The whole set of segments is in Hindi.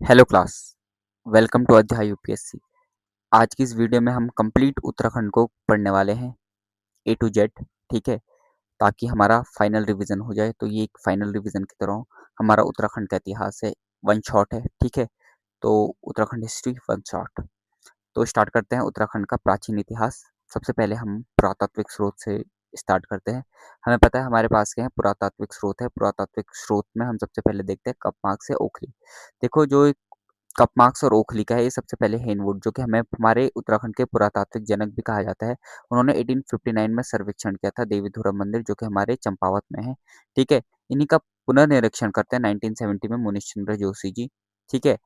Hello class. वेलकम टू अध्याय यूपीएससी। आज की इस वीडियो में हम कंप्लीट उत्तराखंड को पढ़ने वाले हैं ए टू जेड। ठीक है, ताकि हमारा फाइनल रिवीजन हो जाए। तो ये एक फाइनल रिवीजन की तरह हमारा उत्तराखंड का इतिहास है, वन शॉट है। ठीक है, तो उत्तराखंड हिस्ट्री वन शॉट। तो स्टार्ट करते हैं उत्तराखंड का प्राचीन इतिहास। सबसे पहले हम पुरातात्विक स्रोत से स्टार्ट करते हैं। हमें पता है हमारे पास क्या है, पुरातात्विक स्रोत है। पुरातात्विक स्रोत में हम सबसे पहले देखते हैं कपमार्क से ओखली। देखो, जो कपमार्क्स और ओखली का है, ये सबसे पहले हेनवुड, जो कि हमें हमारे उत्तराखंड के पुरातात्विक जनक भी कहा जाता है। उन्होंने 1859 में सर्वेक्षण किया था देवीधुरा मंदिर, जो कि हमारे चंपावत में है। ठीक है, इन्हीं का पुनर्निरीक्षण करते हैं 1970 में मुनीश चंद्र जोशी जी। ठीक है,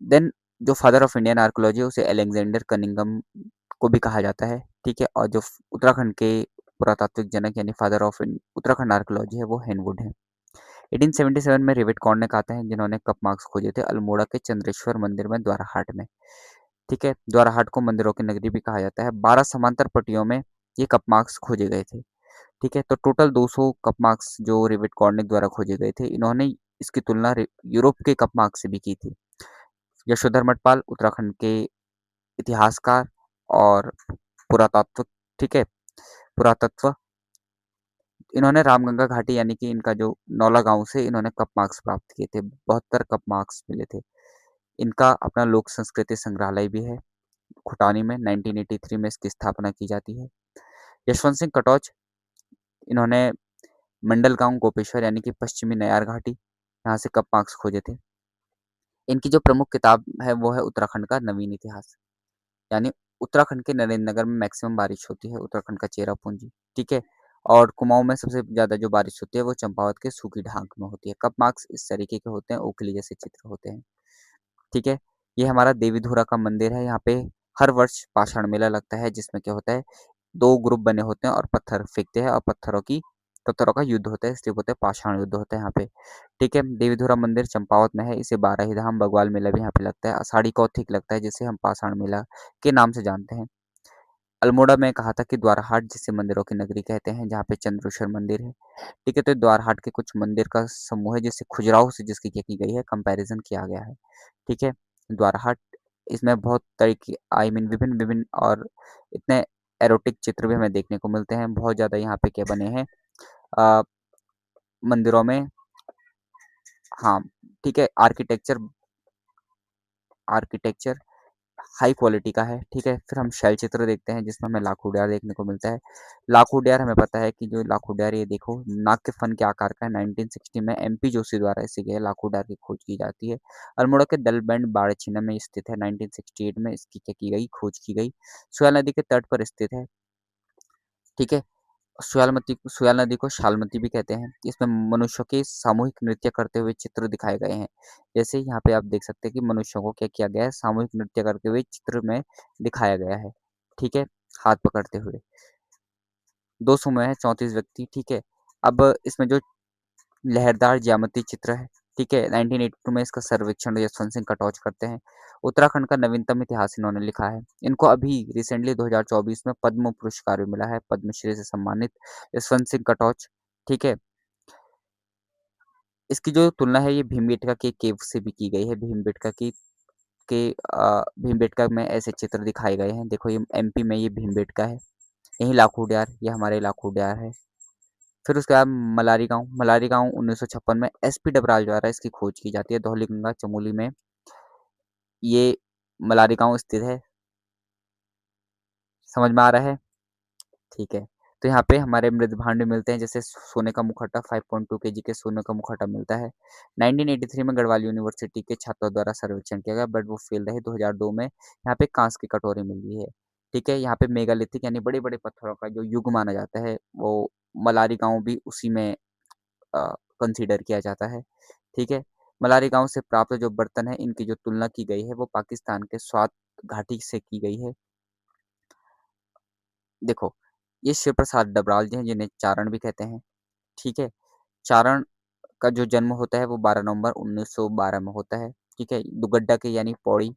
देन जो फादर ऑफ इंडियन आर्कोलॉजी है उसे अलेक्जेंडर कनिंगम को भी कहा जाता है। ठीक है, और जो उत्तराखंड के पुरातात्विक जनक यानी फादर ऑफ उत्तराखंड आर्कोलॉजी है वो हेनवुड है। 1877 में रिवेट कॉर्नक आते हैं, जिन्होंने कप मार्क्स खोजे थे अल्मोड़ा के चंद्रेश्वर मंदिर में द्वाराहाट में। ठीक है, द्वाराहाट को मंदिरों की नगरी भी कहा जाता है। 12 समांतर पट्टियों में ये कप मार्क्स खोजे गए थे। ठीक है, तो टोटल 200 कप मार्क्स जो रिवेट कॉर्नक द्वारा खोजे गए थे, इन्होंने इसकी तुलना यूरोप के कप मार्क्स से भी की थी। यशोधर मठपाल उत्तराखंड के इतिहासकार और पुरातत्व, ठीक है, पुरातत्व, इन्होंने रामगंगा घाटी यानी कि इनका जो नौला गांव से इन्होंने कप मार्क्स प्राप्त किए थे। 72 कप मार्क्स मिले थे। इनका अपना लोक संस्कृति संग्रहालय भी है खुटानी में। 1983 में इसकी स्थापना की जाती है। यशवंत सिंह कटौच, इन्होंने मंडल गांव गोपेश्वर यानी कि पश्चिमी नयार घाटी, यहाँ से कप मार्क्स खोजे थे। इनकी जो प्रमुख किताब है वो है उत्तराखंड का नवीन इतिहास। यानी उत्तराखंड के नरेंद्र नगर में मैक्सिमम बारिश होती है, उत्तराखंड का चेरापूंजी। ठीक है, और कुमाऊं में सबसे ज्यादा जो बारिश होती है वो चंपावत के सूखी ढाक में होती है। कप मार्क्स इस तरीके के होते हैं, ओखली जैसे चित्र होते हैं। ठीक है, ये हमारा देवीधुरा का मंदिर है। यहाँ पे हर वर्ष पाषाण मेला लगता है, जिसमें क्या होता है, दो ग्रुप बने होते हैं और पत्थर फेंकते हैं और पत्थरों का युद्ध होता है, इसलिए बोलते हैं पाषाण युद्ध होता है यहाँ पे। ठीक है, देवीधुरा मंदिर चंपावत में है। इसे बारही धाम बगवाल मेला भी यहाँ पे लगता है। आषाढ़ी कौथिक लगता है, जिसे हम पाषाण मेला के नाम से जानते हैं। अल्मोड़ा में कहा था कि द्वाराहाट जिसे मंदिरों की नगरी कहते हैं, जहाँ पे चंद्रेश्वर मंदिर है। ठीक है, तो द्वाराहाट के कुछ मंदिर का समूह है, जिसे खुजराहो से जिसकी क्या की गई है, कंपैरिजन किया गया है। ठीक है, द्वाराहाट, इसमें बहुत तरीके आई मीन विभिन्न विभिन्न और इतने एरोटिक चित्र भी हमें देखने को मिलते हैं। बहुत ज़्यादा यहाँ पे क्या बने हैं अ, मंदिरों में। हाँ, ठीक है, आर्किटेक्चर आर्किटेक्चर हाई क्वालिटी का है। ठीक है, फिर हम शैल चित्र देखते हैं जिसमें हमें लाख उड्यार देखने को मिलता है। लाख उड्यार हमें पता है कि जो लाख उड्यार, ये देखो नाग के फन के आकार का है। 1960 में एमपी जोशी द्वारा इसे क्या है, लाख उड्यार की खोज की जाती है। अल्मोड़ा के दलबैंड बाड़ेछिना में स्थित है। 1968 में इसकी क्या की गई, खोज की गई। सोयल नदी के तट पर स्थित है। ठीक है, सुयाल नदी को शालमती भी कहते हैं। इसमें मनुष्यों के सामूहिक नृत्य करते हुए चित्र दिखाए गए हैं। जैसे यहाँ पे आप देख सकते हैं कि मनुष्यों को क्या किया गया है, सामूहिक नृत्य करते हुए चित्र में दिखाया गया है। ठीक है, हाथ पकड़ते हुए। दो समूह है, 34 व्यक्ति। ठीक है, अब इसमें जो लहरदार ज्यामिति चित्र है, ठीक है, 1982 में इसका सर्वेक्षण यशवंत सिंह कटौच करते हैं। उत्तराखंड का नवीनतम इतिहास इन्होंने लिखा है। इनको अभी रिसेंटली 2024 में पद्म पुरस्कार भी मिला है, पद्मश्री से सम्मानित यशवंत सिंह कटौच। ठीक है, इसकी जो तुलना है ये भीमबेटका के केव से भी की गई है। भीमबेटका में ऐसे चित्र दिखाए गए हैं। देखो, ये एमपी में ये भीमबेटका है, यही लाखों डियार, ये हमारे लाखों डियार है। फिर उसके बाद मलारी गांव 1956 में एसपी डबराल द्वारा इसकी खोज की जाती है। धौलीगंगा चमोली में ये मलारी गांव स्थित है। समझ में आ रहा है? ठीक है, तो यहाँ पे हमारे मृद भांड मिलते हैं, जैसे सोने का मुखौटा 5.2 केजी के सोने का मुखौटा मिलता है। 1983 में गढ़वाल यूनिवर्सिटी के छात्रों द्वारा सर्वेक्षण किया गया, बट वो फेल रहे। 2002 में यहाँ पे कांस की कटोरी मिली है। ठीक है, यहाँ पे मेगालिथिक यानी बड़े बड़े पत्थरों का जो युग माना जाता है, वो मलारी गांव भी उसी में कंसीडर किया जाता है। ठीक है, मलारी गांव से प्राप्त जो बर्तन है, इनकी जो तुलना की गई है वो पाकिस्तान के स्वात घाटी से की गई है। देखो, ये शिव प्रसाद डबराल जी हैं, जिन्हें चारण भी कहते हैं। ठीक है, चारण का जो जन्म होता है वो 12 नवंबर 1912 में होता है। ठीक है, दुगड्डा के यानी पौड़ी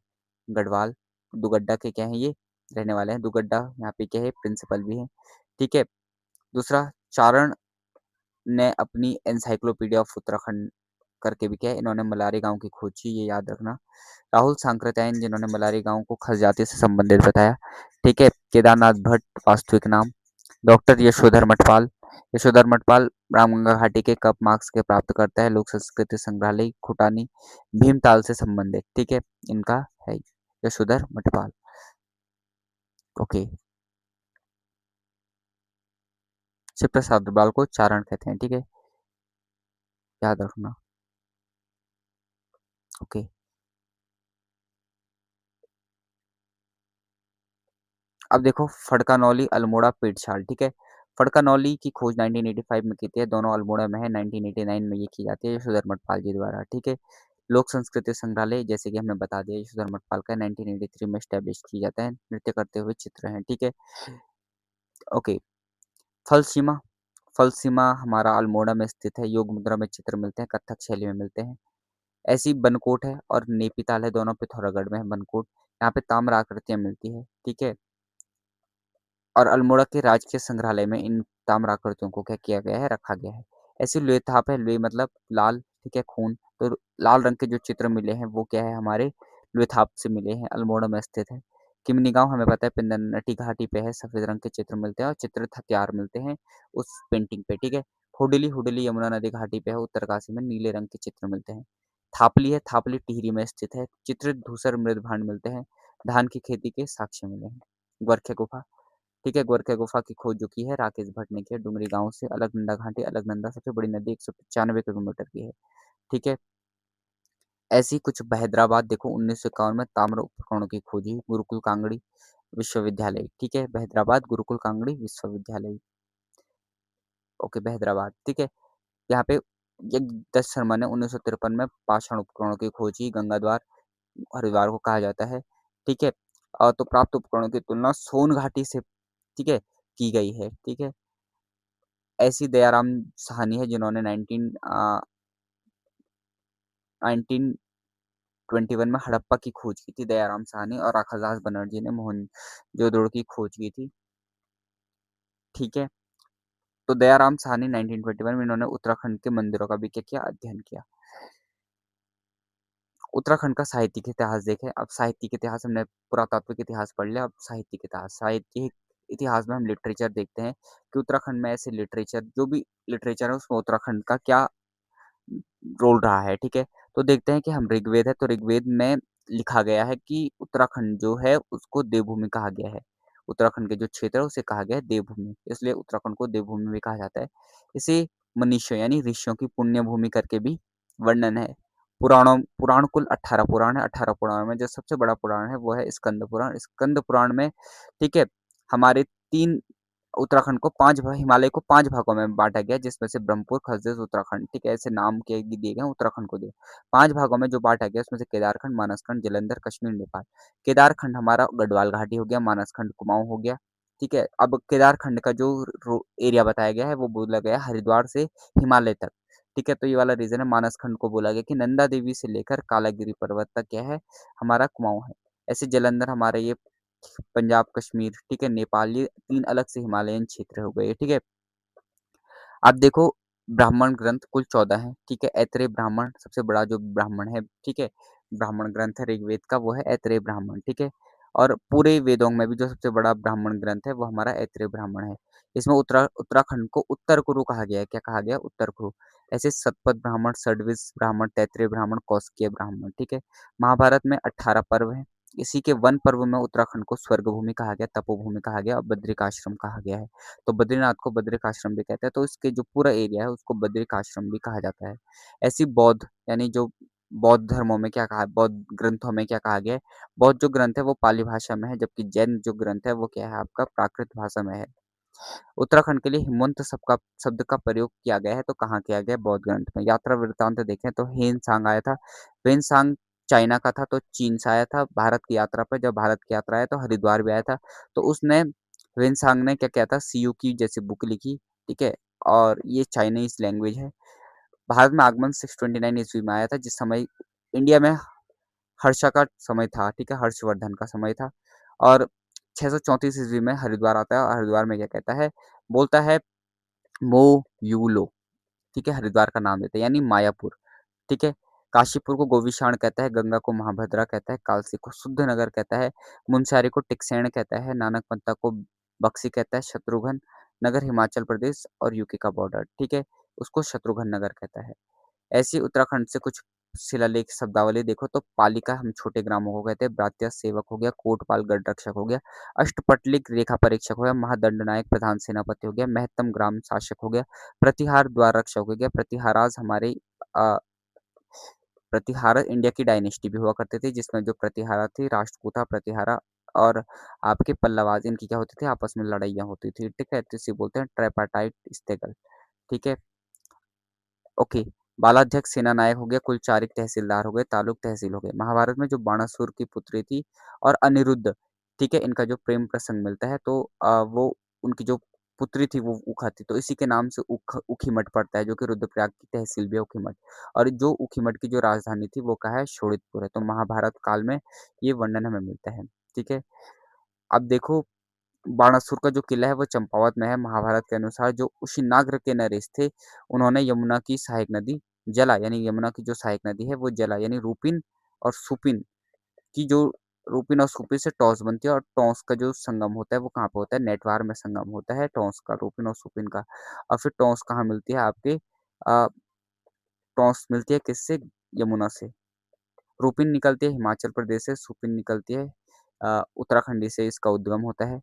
गढ़वाल दुगड्डा के क्या है, ये रहने वाले हैं। दुगड्डा यहाँ पे क्या है, प्रिंसिपल भी है। ठीक है, दूसरा, चारण ने अपनी एनसाइक्लोपीडिया ऑफ उत्तराखंड करके भी क्या है, इन्होंने मलारी गाँव की खोज की, ये याद रखना। राहुल सांकृत्यायन जिन्होंने मलारी गाँव को खस जाति से संबंधित बताया, ठीक है। केदारनाथ भट्ट वास्तविक नाम, डॉक्टर यशोधर मठपाल। यशोधर मठपाल रामगंगा घाटी के कप मार्क्स के प्राप्तकर्ता है, लोक संस्कृति संग्रहालय खुटानी भीमताल से संबंधित, ठीक है। इनका है यशोधर मठपाल। ओके, शिव प्रसाद अग्रवाल को चारण कहते हैं, ठीक है, याद रखना। ओके, अब देखो फड़कानौली अल्मोड़ा पेटशाल, ठीक है। फड़कानौली की खोज 1985 में की थी, दोनों अल्मोड़ा में है। 1989 में ये की जाती है यशोधर मठपाल जी द्वारा, ठीक है। लोक संस्कृति संग्रहालय जैसे कि हमने बता दिया यशोधर मठपाल का 1983 में स्टैब्लिश किया जाता है, नृत्य करते हुए चित्र हैं, ठीक है। ओके, फलसीमा, फलसीमा हमारा अल्मोड़ा में स्थित है, योग मुद्रा में चित्र मिलते हैं, कथक शैली में मिलते हैं। ऐसी बनकोट है और नेपीताल है, दोनों पिथौरागढ़ में है बनकोट। यहाँ पे ताम्र आकृतियां मिलती है, ठीक है। और अल्मोड़ा के राजकीय संग्रहालय में इन ताम्राकृतियों को क्या किया गया है, रखा गया है। ऐसी लुएथाप है, लुई मतलब लाल, ठीक है, खून। तो लाल रंग के जो चित्र मिले हैं वो क्या है, हमारे लुएथाप से मिले हैं, अल्मोड़ा में स्थित है। किमनी गांव हमें पता है पिंदरनटी घाटी पे है, सफेद रंग के चित्र मिलते हैं और चित्रित हथियार मिलते हैं उस पेंटिंग पे, ठीक है। हुडली, हुडली यमुना नदी घाटी पे है, उत्तरकाशी में नीले रंग के चित्र मिलते हैं। थापली है, थापली टिहरी में स्थित है, चित्रित धूसर मृद भांड मिलते हैं, धान की खेती के साक्ष्य मिले हैं। ग्वारखे गुफा, ठीक है, गोरखे गुफा की खोज जो की है राकेश भट्ट ने की है, डुंगरी गांव से। अलकनंदा घाटी, अलकनंदा सबसे बड़ी नदी 195 किलोमीटर की है, ठीक है। ऐसी कुछ हैदराबाद देखो 1951 में ताम्र उपकरणों की खोजी गुरुकुल कांगड़ी विश्वविद्यालय, ठीक है, हैदराबाद गुरुकुल कांगड़ी विश्वविद्यालय। ओके, हैदराबाद, ठीक है। यहाँ पे ये दस शर्मा ने 1953 में पाषाण उपकरणों की खोजी गंगाद्वार हरिद्वार को कहा जाता है, ठीक है। तो प्राप्त उपकरणों की तुलना सोन घाटी से, ठीक है, की गई है, ठीक है। ऐसी दयाराम साहनी है जिन्होंने 1921 में हड़प्पा की खोज की थी, दयाराम साहनी। और राखादास बनर्जी ने मोहनजोदड़ो की खोज की थी, ठीक है। तो दयाराम साहनी 1921 में इन्होंने उत्तराखंड के मंदिरों का भी क्या किया, अध्ययन किया। उत्तराखंड का साहित्यिक इतिहास देखें। अब साहित्यिक इतिहास हमने पुरातात्विक इतिहास पढ़ लिया, अब साहित्यिक इतिहास। साहित्यिक इतिहास में हम लिटरेचर देखते हैं कि उत्तराखंड में ऐसे लिटरेचर जो भी लिटरेचर है उसमें उत्तराखंड का क्या रोल रहा है, ठीक है। तो देखते हैं कि हम ऋग्वेद है, तो ऋग्वेद में लिखा गया है कि उत्तराखंड जो है उसको देवभूमि कहा गया है। उत्तराखंड के जो क्षेत्र है उसे कहा गया है देवभूमि, इसलिए उत्तराखंड को देवभूमि भी कहा जाता है। इसे मनुष्यों यानी ऋषियों की पुण्य भूमि करके भी वर्णन है। पुराण कुल 18 पुराण है। 18 पुराण में जो सबसे बड़ा पुराण है वो है स्कंद पुराण। स्कंद पुराण में, ठीक है, हमारे तीन उत्तराखंड को हिमालय को 5 भागों में बाँटा गया, जिसमें से ब्रह्मपुर, खसदेव, उत्तराखंड, ठीक है, ऐसे नाम के दिए गए हैं उत्तराखंड को दिए। 5 भागों में जो बाँटा गया उसमें से केदारखंड, मानसखंड, जालंधर, कश्मीर, नेपाल। केदारखंड हमारा गढ़वाल घाटी हो गया, मानसखंड कुमाऊँ हो गया, ठीक है। अब केदारखंड का जो रो एरिया बताया गया है वो बोला गया है हरिद्वार से हिमालय तक, ठीक है। तो ये वाला रीज़न है। मानसखंड को बोला गया कि नंदा देवी से लेकर कालागिरी पर्वत तक क्या है, हमारा कुमाऊँ है। ऐसे जालंधर हमारा ये पंजाब, कश्मीर, ठीक है, नेपाल, ये 3 अलग से हिमालयन क्षेत्र हो गए, ठीक है। अब देखो ब्राह्मण ग्रंथ कुल 14 हैं, ठीक है। ऐतरेय ब्राह्मण सबसे बड़ा जो ब्राह्मण है, ठीक है, ब्राह्मण ग्रंथ है ऋग्वेद का, वो है ऐतरेय ब्राह्मण, ठीक है। और पूरे वेदों में भी जो सबसे बड़ा ब्राह्मण ग्रंथ है वो हमारा ऐतरेय ब्राह्मण है। इसमें उत्तराखंड को उत्तर कुरु कहा गया है। क्या कहा गया? उत्तर कुरु। ऐसे सतपथ ब्राह्मण, षड्विश ब्राह्मण, तैत्रीय ब्राह्मण, कौशिकीय ब्राह्मण, ठीक है। महाभारत में 18 पर्व हैं। इसी के वन पर्व में उत्तराखंड को स्वर्ग भूमि कहा गया, तपोभूमि कहा गया और बद्रिकाश्रम कहा गया है। तो बद्रीनाथ को बद्रिकाश्रम भी कहते हैं, तो इसके जो पूरा एरिया है उसको बद्रिकाश्रम भी कहा जाता है। ऐसी बौद्ध यानी जो बौद्ध धर्मों में क्या कहा है, बौद्ध ग्रंथों में क्या कहा गया है, बौद्ध जो ग्रंथ है वो पाली भाषा में है, जबकि जैन जो ग्रंथ है वो क्या है, आपका प्राकृत भाषा में है। उत्तराखंड के लिए हिमवंत शब्द का प्रयोग किया गया है, तो कहाँ किया गया है? बौद्ध ग्रंथ में। यात्रा वृत्तांत देखें तो हेनसांग आया था। हेनसांग चाइना का था तो चीन से आया था भारत की यात्रा पर। जब भारत की यात्रा आया तो हरिद्वार भी आया था। तो उसने हेनसांग ने क्या किया था, सीयू की जैसी बुक लिखी, ठीक है। और ये चाइनीज लैंग्वेज है। भारत में आगमन 629 ईस्वी में आया था, जिस समय इंडिया में हर्षा का समय था, ठीक है, हर्षवर्धन का समय था। और 634 ईस्वी में हरिद्वार आता है और हरिद्वार में क्या कहता है, बोलता है मो यूलो, ठीक है, हरिद्वार का नाम देते हैं यानी मायापुर, ठीक है। काशीपुर को गोविषाण कहता है, गंगा को महाभद्रा कहता है, कालसी को शुद्ध नगर कहता है, मुनस्यारी को टिकसैन कहता है, नानकमत्ता को बक्सी कहता है, शत्रुघ्न नगर हिमाचल प्रदेश और यूके का बॉर्डर, ठीक है, उसको शत्रुघ्न नगर कहता है। ऐसी उत्तराखंड से कुछ शिलालेख शब्दावली देखो तो पालिका हम छोटे ग्रामों को कहते हैं, ब्रात्या सेवक हो गया, कोटपाल गढ़ रक्षक हो गया, अष्टपटलिक रेखा परीक्षक हो गया, महादंड नायक प्रधान सेनापति हो गया, महत्तम ग्राम शासक हो गया, प्रतिहार द्वार रक्षक हो गया। प्रतिहाराज हमारे अ, प्रतिहारा इंडिया की डायनेस्टी भी हुआ करते थे, जिसमें जो प्रतिहारा थी, राष्ट्रकूटा प्रतिहारा और आपके पल्लवाज, इनकी क्या होती थी, आपस में लड़ाइयाँ होती थी, ठीक है, तो इसे बोलते हैं ट्राइपार्टाइट स्टेगल, ठीक है। ओके। बालाध्यक्ष सेना नायक हो गया, कुलचारिक तहसीलदार हो गए, तालुक तहसील हो गए। महाभारत में जो बाणासुर की पुत्री थी और अनिरुद्ध, ठीक है, इनका जो प्रेम प्रसंग मिलता है तो वो उनकी जो पुत्री थी वो उखा थी, तो इसी के नाम से उखीमठ पड़ता है, जो कि रुद्रप्रयाग की तहसील भी है उखीमठ। और जो उखीमठ की जो राजधानी थी वो कहाँ है, शोणितपुर है। तो महाभारत काल में ये वर्णन हमें मिलता है, ठीक है। अब देखो, बाणासुर का जो किला है वो चंपावत में है। महाभारत के अनुसार जो उशिनाग्र के नरेश थे, उन्होंने यमुना की सहायक नदी जला, यानी यमुना की जो सहायक नदी है वो जला, यानी रूपिन और सुपिन की जो रूपिन और सुपिन से टॉस बनती है, और टॉस का जो संगम होता है वो कहाँ पे होता है, नेटवार में संगम होता है टॉस का, रूपिन और सुपिन का। और फिर टॉस कहाँ मिलती है आपके, टॉस मिलती है किससे, यमुना से। रूपिन निकलती है हिमाचल प्रदेश से, सुपिन निकलती है उत्तराखंडी से, इसका उद्गम होता है,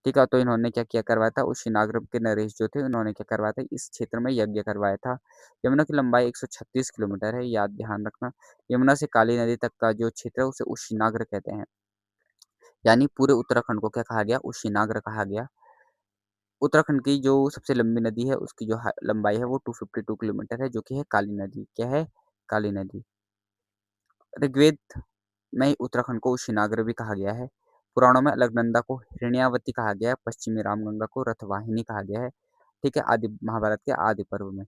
ठीक है। तो इन्होंने क्या किया करवाया था, उशिनाग्र के नरेश जो थे उन्होंने क्या करवाया था, इस क्षेत्र में यज्ञ करवाया था। यमुना की लंबाई 136 किलोमीटर है, याद ध्यान रखना। यमुना से काली नदी तक का जो क्षेत्र है उसे उशिनाग्र कहते हैं, यानी पूरे उत्तराखंड को क्या कहा गया, उशिनाग्र कहा गया। उत्तराखंड की जो सबसे लंबी नदी है उसकी जो लंबाई है वो 252 किलोमीटर है, जो कि है काली नदी। क्या है, काली नदी। ऋग्वेद में उत्तराखंड को उशिनाग्र भी कहा गया है। पुराणों में अलकनंदा को हिरण्यावती कहा गया है, पश्चिमी रामगंगा को रथवाहिनी कहा गया है, ठीक है, आदि महाभारत के आदि पर्व में,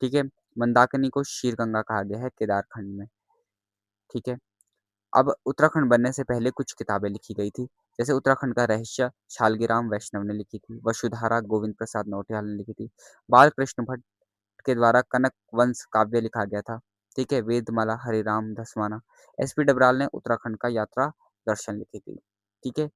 ठीक है। मंदाकिनी को शीरगंगा कहा गया है केदारखंड में, ठीक है। अब उत्तराखंड बनने से पहले कुछ किताबें लिखी गई थी, जैसे उत्तराखंड का रहस्य शालग्राम वैष्णव ने लिखी थी, वसुधारा गोविंद प्रसाद नौटियाल ने लिखी थी, बाल कृष्ण भट्ट के द्वारा कनक वंश काव्य लिखा गया था, ठीक है, वेदमाला हरिराम धस्माना। एसपी डबराल ने उत्तराखंड का यात्रा दर्शन लिखी थी, ठीक है,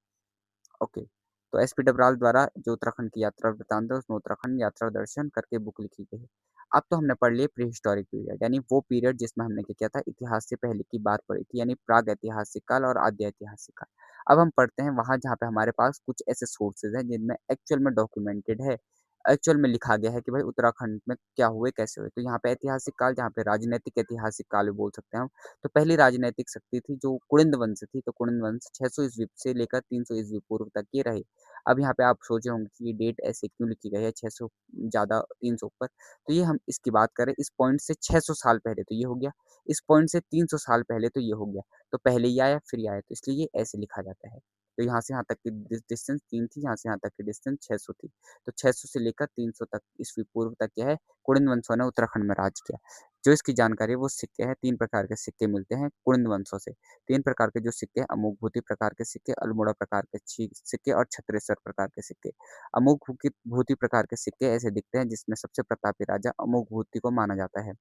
ओके। तो एसपी डबराल द्वारा जो उत्तराखंड की यात्रा वृतांत है उसमें उत्तराखंड यात्रा दर्शन करके बुक लिखी गई है। अब तो हमने पढ़ लिया प्री हिस्टोरिक पीरियड, यानी वो पीरियड जिसमें हमने क्या किया था, इतिहास से पहले की बात पढ़ी थी, यानी प्राग ऐतिहासिक काल और आद्य ऐतिहासिक काल। अब हम पढ़ते हैं वहां जहाँ पे हमारे पास कुछ ऐसे सोर्सेज हैं जिनमें एक्चुअल में डॉक्यूमेंटेड है, एक्चुअल में लिखा गया है कि भाई उत्तराखंड में क्या हुए कैसे हुए। तो यहाँ पे ऐतिहासिक काल, जहाँ पे राजनीतिक ऐतिहासिक काल भी बोल सकते हैं हम। तो पहली राजनीतिक शक्ति थी जो कुणिंद वंश थी, तो कुणिंद वंश 600 ईस्वी से लेकर 300 ईस्वी पूर्व तक ये रहे। अब यहाँ पे आप सोचे होंगे कि ये डेट ऐसे क्यों लिखी गई है, 600 ज़्यादा 300 ऊपर। तो ये हम इसकी बात करें, इस पॉइंट से 600 साल पहले तो ये हो गया, इस पॉइंट से 300 साल पहले तो ये हो गया। तो पहले ये आया फिर ये आया, तो इसलिए ये ऐसे लिखा जाता है। तो यहाँ से यहाँ तक की डिस्टेंस 3 थी, यहाँ से यहाँ तक की डिस्टेंस 600 थी। तो 600 से लेकर 300 तक ईस्वी पूर्व तक क्या है, कुणिंद वंशों ने उत्तराखंड में राज किया। जो इसकी जानकारी है वो सिक्के हैं, 3 प्रकार के सिक्के मिलते हैं कुणिंद वंशों से। 3 प्रकार के जो सिक्के हैं, अमुक प्रकार के सिक्के, अल्मोड़ा प्रकार के सिक्के और छत्रेसर प्रकार के सिक्के। अमुक भूति प्रकार के सिक्के ऐसे दिखते हैं जिसमें सबसे प्रतापी राजा अमुक भूति को माना जाता है।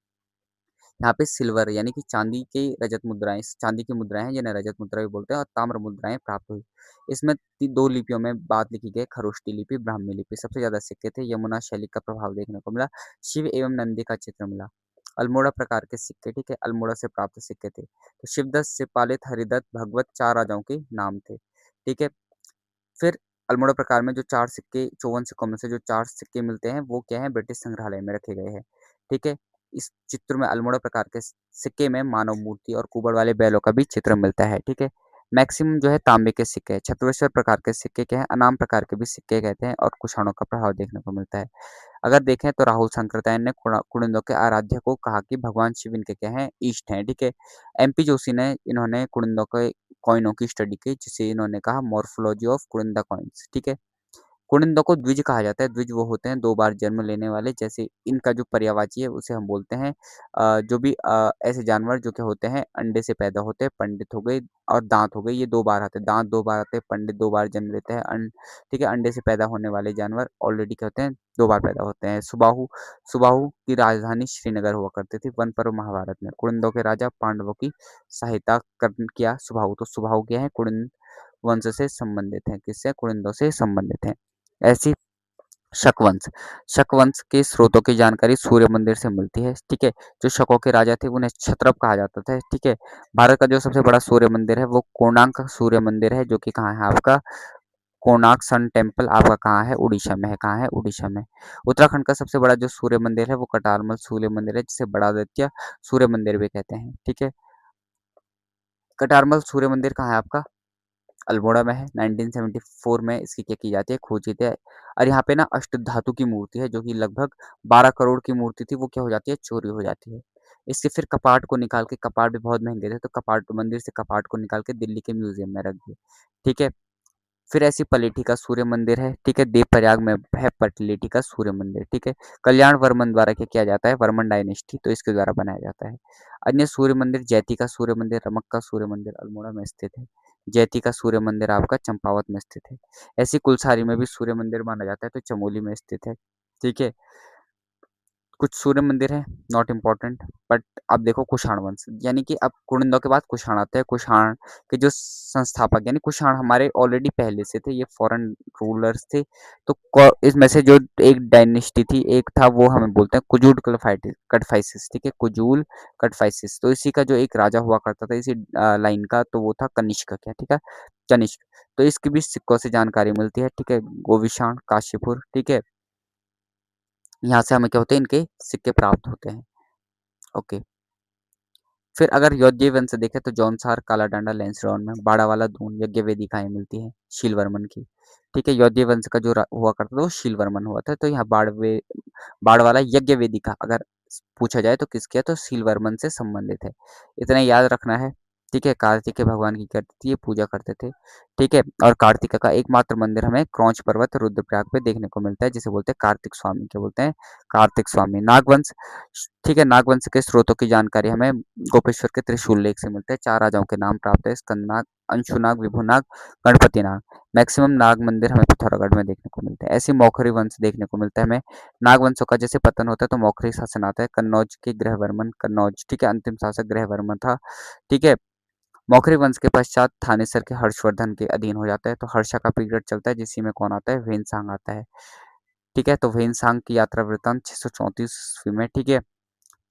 यहाँ पे सिल्वर यानी कि चांदी की रजत मुद्राएं, चांदी की मुद्राएं हैं जिन्हें रजत मुद्रा भी बोलते हैं, और ताम्र मुद्राएं प्राप्त हुई। इसमें 2 लिपियों में बात लिखी गई, खरोष्टी लिपि, ब्राह्मी लिपि। सबसे ज्यादा सिक्के थे, यमुना शैली का प्रभाव देखने को मिला, शिव एवं नंदी का चित्र मिला। अल्मोड़ा प्रकार के सिक्के, ठीक है, अल्मोड़ा से प्राप्त सिक्के थे। तो शिवदत्त से पालित हरिदत्त भगवत 4 राजाओं के नाम थे, ठीक है। फिर अल्मोड़ा प्रकार में जो 4 सिक्के, 54 सिक्कों में से जो 4 सिक्के मिलते हैं वो क्या है, ब्रिटिश संग्रहालय में रखे गए हैं, ठीक है। इस चित्र में अल्मोड़ा प्रकार के सिक्के में मानव मूर्ति और कुबड़ वाले बैलों का भी चित्र मिलता है, ठीक है। मैक्सिमम जो है तांबे के सिक्के, छत्रेश्वर प्रकार के सिक्के क्या है, अनाम प्रकार के भी सिक्के कहते हैं, और कुषाणों का प्रभाव देखने को मिलता है। अगर देखें तो राहुल शंकरतैन ने कुड़िंदों के आराध्य को कहा कि भगवान शिव इनके क्या हैं, ईष्ट हैं, ठीक है। एमपी जोशी ने इन्होंने कुड़िंदों के कॉइनों की स्टडी की, जिसे इन्होंने कहा मॉर्फोलॉजी ऑफ कुड़िंदा कॉइन्स, ठीक है। कुनिंदा को द्विज कहा जाता है। द्विज वो होते हैं 2 बार जन्म लेने वाले, जैसे इनका जो पर्यायवाची है उसे हम बोलते हैं जो भी ऐसे जानवर जो क्या होते हैं अंडे से पैदा होते हैं, पंडित हो गए और दांत हो गए, ये 2 बार आते हैं। दांत 2 बार आते हैं, पंडित 2 बार जन्म लेते हैं। ठीक है, अंडे से पैदा होने वाले जानवर ऑलरेडी क्या होते हैं 2 बार पैदा होते हैं। सुबाहु सुबाहु की राजधानी श्रीनगर हुआ करती थी वन पर्व महाभारत में। कुनिंदों के राजा पांडवों की सहायता कर किया सुबाहु। तो सुबाहु क्या है, कुनिंद वंश से संबंधित हैं। किससे? कुनिंदों से संबंधित हैं। ऐसी शक वंश के स्रोतों की जानकारी सूर्य मंदिर से मिलती है। ठीक है, जो शकों के राजा थे उन्हें क्षत्रप कहा जाता था। ठीक है, भारत का जो सबसे बड़ा सूर्य मंदिर है वो कोणार्क सूर्य मंदिर है, जो कि कहाँ है आपका? कोणार्क सन टेम्पल आपका कहाँ है? उड़ीसा में है। कहाँ है? उड़ीसा में। उत्तराखंड का सबसे बड़ा जो सूर्य मंदिर है वो कटारमल सूर्य मंदिर है, जिसे बड़ा आदित्य सूर्य मंदिर भी कहते हैं। ठीक है, कटारमल सूर्य मंदिर कहाँ है आपका? अल्मोड़ा में है। 1974 में इसकी क्या की जाती है? खोज की है। और यहाँ पे ना अष्टधातु की मूर्ति है, जो कि लगभग 12 करोड़ की मूर्ति थी, वो क्या हो जाती है? चोरी हो जाती है। इसके फिर कपाट को निकाल के, कपाट भी बहुत महंगे थे, तो कपाट मंदिर से कपाट को निकाल के दिल्ली के म्यूजियम में रख दिए। ठीक है, फिर ऐसी पलेठी का सूर्य मंदिर है। ठीक है, देवप्रयाग में है पलेठी का सूर्य मंदिर। ठीक है, कल्याण वर्मन द्वारा क्या किया जाता है? वर्मन डायनेस्टी, तो इसके द्वारा बनाया जाता है। अन्य सूर्य मंदिर जैती का सूर्य मंदिर, रमक का सूर्य मंदिर अल्मोड़ा में स्थित है। जैती का सूर्य मंदिर आपका चंपावत में स्थित है। ऐसी कुलसारी में भी सूर्य मंदिर माना जाता है, तो चमोली में स्थित है। ठीक है, कुछ सूर्य मंदिर है नॉट इम्पोर्टेंट। बट अब देखो कुषाण वंश, यानी कि अब कुनिंदा के बाद कुषाण आते हैं। कुषाण के जो संस्थापक, यानी कुषाण हमारे ऑलरेडी पहले से थे, ये फॉरेन रूलर्स थे। तो इसमें से जो एक डायनेस्टी थी, एक था वो हमें बोलते हैं कुजूल कटफाइसिस। ठीक है, कुजूल कटफाइसिस, तो इसी का जो एक राजा हुआ करता था इसी लाइन का, तो वो था कनिष्क। क्या? ठीक है, कनिष्क। तो इसकी भी सिक्कों से जानकारी मिलती है। ठीक है, गोविशाण काशीपुर। ठीक है, यहाँ से हमें क्या होते हैं? इनके सिक्के प्राप्त होते हैं। ओके, फिर अगर यौध्य वंश देखें तो जौनसार, काला डांडा, लैंसडाउन में बाड़ा वाला दून यज्ञ वेदिकाएं मिलती हैं शीलवर्मन की। ठीक है, यौध्य वंश का जो हुआ करता था वो शीलवर्मन हुआ था। तो यहाँ बाढ़ वाला यज्ञ वेदिका अगर पूछा जाए तो किसकी है? तो शीलवर्मन से संबंधित है। इतना याद रखना है। ठीक है, कार्तिकेय भगवान की करती थी, ये पूजा करते थे। ठीक है, और कार्तिका का एकमात्र मंदिर हमें क्रौंच पर्वत रुद्रप्रयाग पे देखने को मिलता है, जिसे बोलते हैं कार्तिक स्वामी। क्या बोलते हैं? कार्तिक स्वामी। नागवंश। ठीक है, नागवंश के स्रोतों की जानकारी हमें गोपेश्वर के त्रिशूल लेख से मिलते हैं। 4 राजाओं के नाम प्राप्त है: स्कंदनाग, अंशुनाग, विभुनाग, गणपति नाग। मैक्सिमम नाग मंदिर हमें पिथौरागढ़ में देखने को मिलते हैं। ऐसे मौखरी वंश देखने को मिलता है हमें। नागवंशों का जैसे पतन होता है तो मौखरी शासन आता है। कन्नौज के गृहवर्मन, कन्नौज ठीक है अंतिम शासक गृहवर्मन था। ठीक है, मौखरी वंश के पश्चात थानेसर के हर्षवर्धन के अधीन हो जाता है, तो हर्षा का पीरियड चलता है, जिसी में कौन आता है? वेनसांग आता है। ठीक है, तो वेनसांग की यात्रा वृत्तांत 634 ईस्वी में। ठीक है,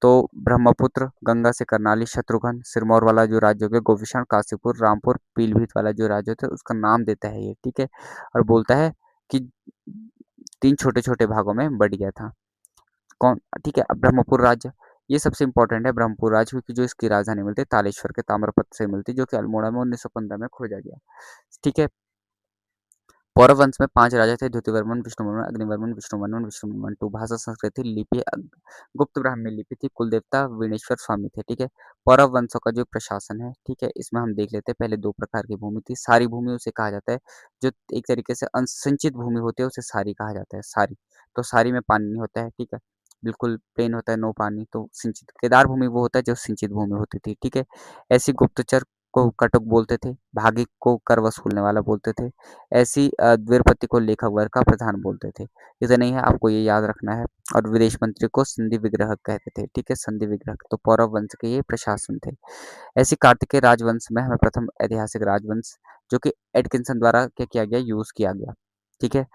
तो ब्रह्मपुत्र, गंगा से करनाली, शत्रुघ्न, सिरमौर वाला जो राज्य हो गया, गोविषण, काशीपुर, रामपुर, पीलीभीत वाला जो राज्य होता है उसका नाम देता है ये। ठीक है, और बोलता है कि 3 छोटे-छोटे भागों में बँट गया था। कौन? ठीक है, अब ब्रह्मपुर राज्य, ये सबसे इम्पोर्टेंट है ब्रह्मपुर राज्य, क्योंकि जो इसकी राजधानी मिलती है तालेश्वर के ताम्रपत्र से मिलती है, जो कि अल्मोड़ा में 1915 में खोजा गया। ठीक है, पौरव वंश में 5 राजा थे: द्युतिवर्मन, विष्णुवर्मन, अग्निवर्मन, विष्णुवर्मन, विष्णुवर्मन टू। भाषा संस्कृति लिपि गुप्त ब्राह्मी लिपि थी। कुल देवता वीणेश्वर स्वामी थे। ठीक है, पौरव वंशों का जो प्रशासन है, ठीक है, इसमें हम देख लेते हैं। पहले 2 प्रकार की भूमि थी। सारी भूमि उसे कहा जाता है, जो एक तरीके से असिंचित भूमि होती है उसे सारी कहा जाता है। सारी, तो सारी में पानी नहीं होता है। ठीक है, बिल्कुल प्लेन होता है, नो पानी, तो सिंचित। केदार भूमि वो होता है जो सिंचित भूमि होती थी। ठीक है, ऐसी गुप्तचर को कटक बोलते थे, भागी को कर वसूलने वाला बोलते थे, ऐसी द्विपति को लेखक वर्ग का प्रधान बोलते थे। इतना नहीं है, आपको ये याद रखना है। और विदेश मंत्री को संधि विग्रह कहते थे। ठीक है, संधि विग्रह, तो पौरव वंश के ये प्रशासन थे। ऐसी कार्तिकेय राजवंश में हमें प्रथम ऐतिहासिक राजवंश, जो कि एटकिंसन द्वारा क्या किया गया? यूज किया गया। ठीक है,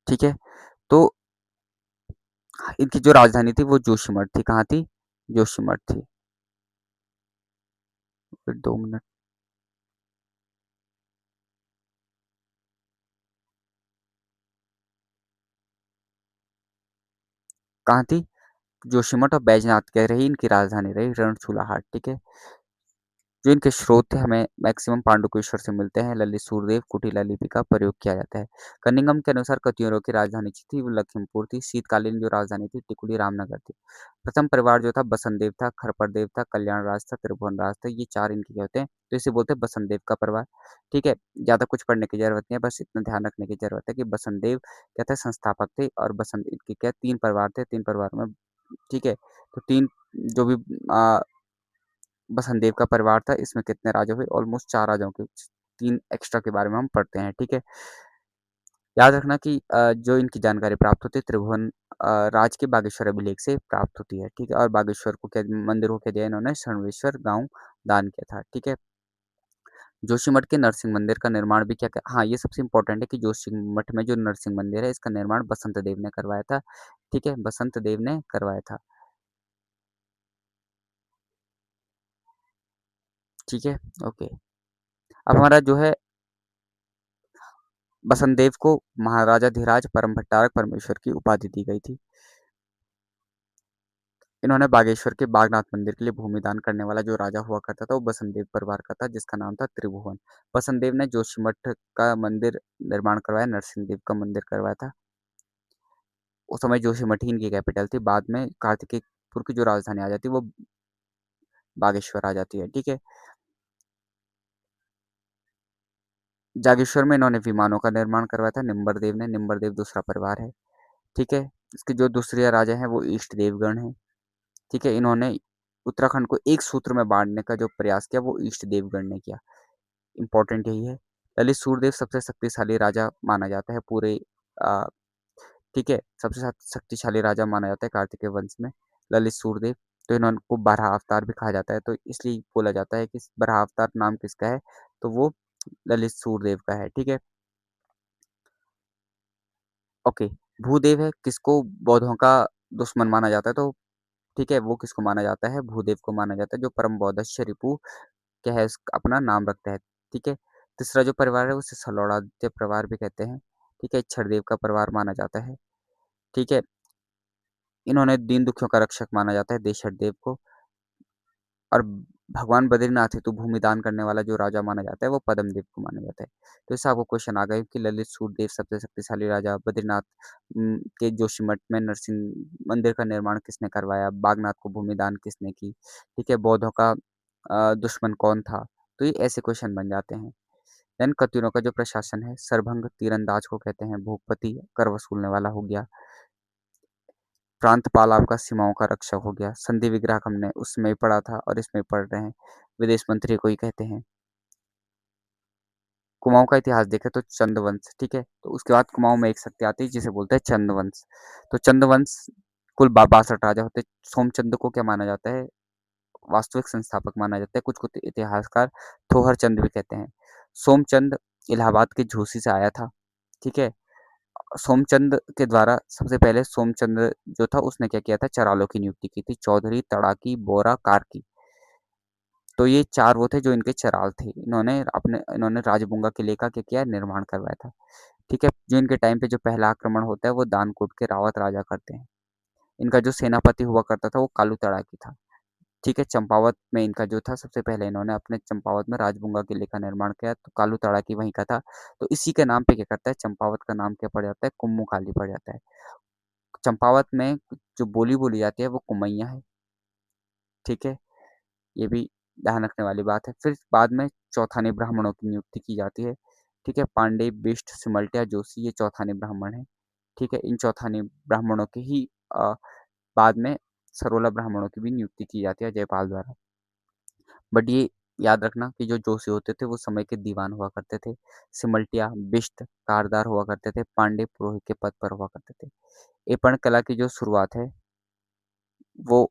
ठीक है, तो इनकी जो राजधानी थी वो जोशीमठ थी। कहाँ थी? जोशीमठ थी। फिर 2 मिनट। कहाँ थी? जोशीमठ और बैजनाथ कह रही इनकी राजधानी रही रणछूलाहाट। ठीक है, जो इनके स्रोत थे हमें मैक्सिमम पांडुकेश्वर से मिलते हैं। ललित सूर्यदेव कुटिला लिपि का प्रयोग किया जाता है। कनिंगम के अनुसार कतियोरों की राजधानी जो थी वो लखीमपुर थी। शीतकालीन जो राजधानी थी टिकुली रामनगर थी। प्रथम परिवार जो था बसंत देव था, खरपर देव था, कल्याण राज था, त्रिभुवन राज था। ये 4 इनके क्या होते हैं, तो इसे बोलते हैं बसंत देव का परिवार। ठीक है? ज़्यादा कुछ पढ़ने की ज़रूरत नहीं है, बस इतना ध्यान रखने की ज़रूरत है कि बसंत देव क्या थे, संस्थापक थे और बसंत इनके क्या 3 परिवार थे, 3 परिवारों में ठीक है? तो 3 जो भी बसंत देव का परिवार था, इसमें कितने राजा हुए? ऑलमोस्ट 4 राजाओं के 3 एक्स्ट्रा के बारे में हम पढ़ते हैं, ठीक है? याद रखना कि जो इनकी जानकारी प्राप्त होती है त्रिभुवन राज के बागेश्वर अभिलेख से प्राप्त होती है, ठीक है? और बागेश्वर को क्या मंदिर को क्या दिया इन्होंने? शरवेश्वर गाँव दान किया था, ठीक है? जोशीमठ के नरसिंह मंदिर का निर्माण भी क्या हाँ, ये सबसे इम्पोर्टेंट है कि जोशीमठ में जो नरसिंह मंदिर है, इसका निर्माण बसंत देव ने करवाया था, ठीक है? बसंत देव ने करवाया था, ठीक है? ओके। अब हमारा जो है बसंत देव को महाराजाधिराज परम भट्टारक परमेश्वर की उपाधि दी गई थी। इन्होंने बागेश्वर के बागनाथ मंदिर के लिए भूमि दान करने वाला जो राजा हुआ करता था वो बसंत देव परिवार का था जिसका नाम था त्रिभुवन। बसंत देव ने जोशीमठ का मंदिर निर्माण करवाया, नरसिंह देव का मंदिर करवाया था। उस समय जोशीमठ ही इनकी कैपिटल थी। बाद में कार्तिकेयपुर की जो राजधानी आ जाती है वो बागेश्वर आ जाती है, ठीक है। जागेश्वर में इन्होंने विमानों का निर्माण करवाया था निम्बरदेव ने। निम्बरदेव दूसरा परिवार है, ठीक है। इसके जो दूसरे राजा हैं वो ईष्ट देवगण हैं, ठीक है। इन्होंने उत्तराखंड को एक सूत्र में बांटने का जो प्रयास किया वो ईष्ट देवगण ने किया। इम्पोर्टेंट यही है। ललित सूर्यदेव सबसे शक्तिशाली राजा माना जाता है पूरे अ, ठीक है, सबसे शक्तिशाली राजा माना जाता है कार्तिकेय वंश में ललित सूर्यदेव। तो इन्होंने को बारह अवतार भी कहा जाता है, तो इसलिए बोला जाता है कि बारह अवतार नाम किसका है, तो वो ललित सूर्यदेव का है, ठीक है। ओके, भूदेव है, किसको बौद्धों का दुश्मन माना जाता है, तो ठीक है, वो किसको माना जाता है, भूदेव को माना जाता है, जो परम बौद्धश्य रिपु क्या है अपना नाम रखता है, ठीक है। तीसरा जो परिवार है उसे सलौड़ादित्य परिवार भी कहते हैं, ठीक है। छठदेव का परिवार माना जाता है, ठीक है। इन्होंने दीन दुखियों का रक्षक माना जाता है देशहर को। और भगवान बद्रीनाथ हेतु भूमि दान करने वाला जो राजा माना जाता है वो पद्मदेव को माना जाता है। तो इससे आपको क्वेश्चन आ गए कि ललित सूर्यदेव सबसे शक्तिशाली राजा, बद्रीनाथ के जोशीमठ में नरसिंह मंदिर का निर्माण किसने करवाया, बागनाथ को भूमि दान किसने की, ठीक है, बौद्धों का दुश्मन कौन था। तो ये ऐसे क्वेश्चन बन जाते हैं। देन कत्यूरों का जो प्रशासन है, सरभंग तीरंदाज को कहते हैं, भूपति कर वसूलने वाला हो गया, प्रांतपाल आपका सीमाओं का रक्षक हो गया, संधि विग्रह हमने उसमें पढ़ा था और इसमें पढ़ रहे हैं, विदेश मंत्री को ही कहते हैं। कुमाऊं का इतिहास देखें तो चंदवंश, ठीक है। तो उसके बाद कुमाऊं में एक शक्ति आती है जिसे बोलते हैं चंदवंश। तो चंदवंश कुल 62 राजा होते। सोमचंद को क्या माना जाता है, वास्तविक संस्थापक माना जाता है, कुछ कुछ इतिहासकार थोहर चंद भी कहते हैं। सोमचंद इलाहाबाद के झूसी से आया था, ठीक है। सोमचंद के द्वारा सबसे पहले सोमचंद जो था उसने क्या किया था, चरालों की नियुक्ति की थी, चौधरी, तड़ाकी, बोरा, कार्की। तो ये 4 वो थे जो इनके चराल थे। इन्होंने राजबुंगा किले का क्या किया, निर्माण करवाया था, ठीक है। जो इनके टाइम पे जो पहला आक्रमण होता है वो दानकोट के रावत राजा करते हैं। इनका जो सेनापति हुआ करता था वो कालू तड़ाकी था, ठीक है। चंपावत में इनका जो था सबसे पहले इन्होंने अपने चंपावत में राजबुंगा किले का निर्माण किया, तो कालू तड़ाकी वहीं का था। तो इसी के नाम पे क्या करता है, चंपावत का नाम क्या पड़ जाता है, कुम्मू काली पड़ जाता है। चंपावत में जो बोली बोली जाती है वो कुमैया है, ठीक है। ये भी ध्यान रखने वाली बात है। फिर बाद में चौथानी ब्राह्मणों की नियुक्ति की जाती है, ठीक है। पांडे, बिष्ट, सिमल्टिया, जोशी ये चौथानी ब्राह्मण हैं, ठीक है। इन चौथानी ब्राह्मणों के ही बाद में सरोला ब्राह्मणों की भी नियुक्ति की जाती है जयपाल द्वारा। बट ये याद रखना कि जो जोशी होते थे वो समय के दीवान हुआ करते थे। सिमल्टिया, बिष्ट कारदार हुआ करते थे, पांडे पुरोहित के पद पर हुआ करते थे। एपण कला की जो शुरुआत है वो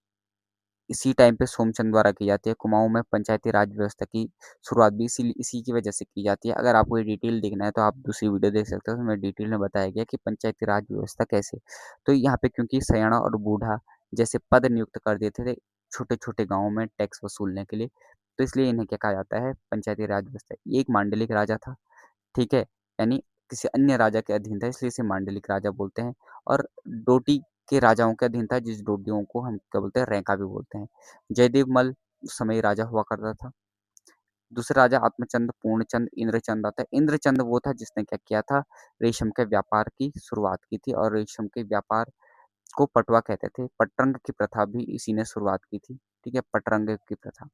इसी टाइम पे सोमचंद द्वारा की जाती है। कुमाऊँ में पंचायती राज व्यवस्था की शुरुआत भी इसी इसी की वजह से की जाती है। अगर आपको ये डिटेल देखना है तो आप दूसरी वीडियो देख सकते हो, उसमें डिटेल में बताया गया कि पंचायती राज व्यवस्था कैसे। तो यहाँ पे क्योंकि सयाणा और बूढ़ा जैसे पद नियुक्त कर देते थे छोटे-छोटे गाँवों में टैक्स वसूलने के लिए, तो इसलिए इन्हें क्या कहा जाता है, पंचायती राज व्यवस्था। ये एक मांडलिक राजा था, ठीक है? यानी किसी अन्य राजा के अधीन था इसलिए इसे मांडलिक राजा बोलते हैं। और डोटी के राजाओं के अधीन था जिस डोटियों को हम क्या बोलते हैं, रैंका भी बोलते हैं। जयदेव मल उस समय राजा हुआ करता था। दूसरा राजा आत्मचंद, पूर्णचंद, इंद्रचंद आता है। इंद्रचंद वो था जिसने क्या किया था, रेशम के व्यापार की शुरुआत की थी और रेशम के व्यापार को पटवा कहते थे। पटरंग की प्रथा भी इसी ने शुरुआत की थी। ठीक है, पटरंग की प्रथा।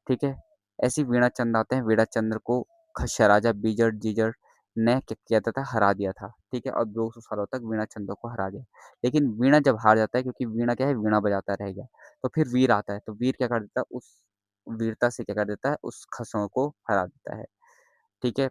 ठीक है, ऐसी वीणा चंद आते हैं। वीणा चंद्र को खस राजा बीजर जीजर ने क्या किया था, हरा दिया था। ठीक है, और 200 सालों तक वीणा चंद्र को हरा दिया। लेकिन वीणा जब हार जाता है, क्योंकि वीणा क्या है, वीणा बजाता रह गया, तो फिर वीर आता है। तो वीर क्या कर देता है, उस वीरता से क्या कर देता है, उस खसों को हरा देता है। ठीक है,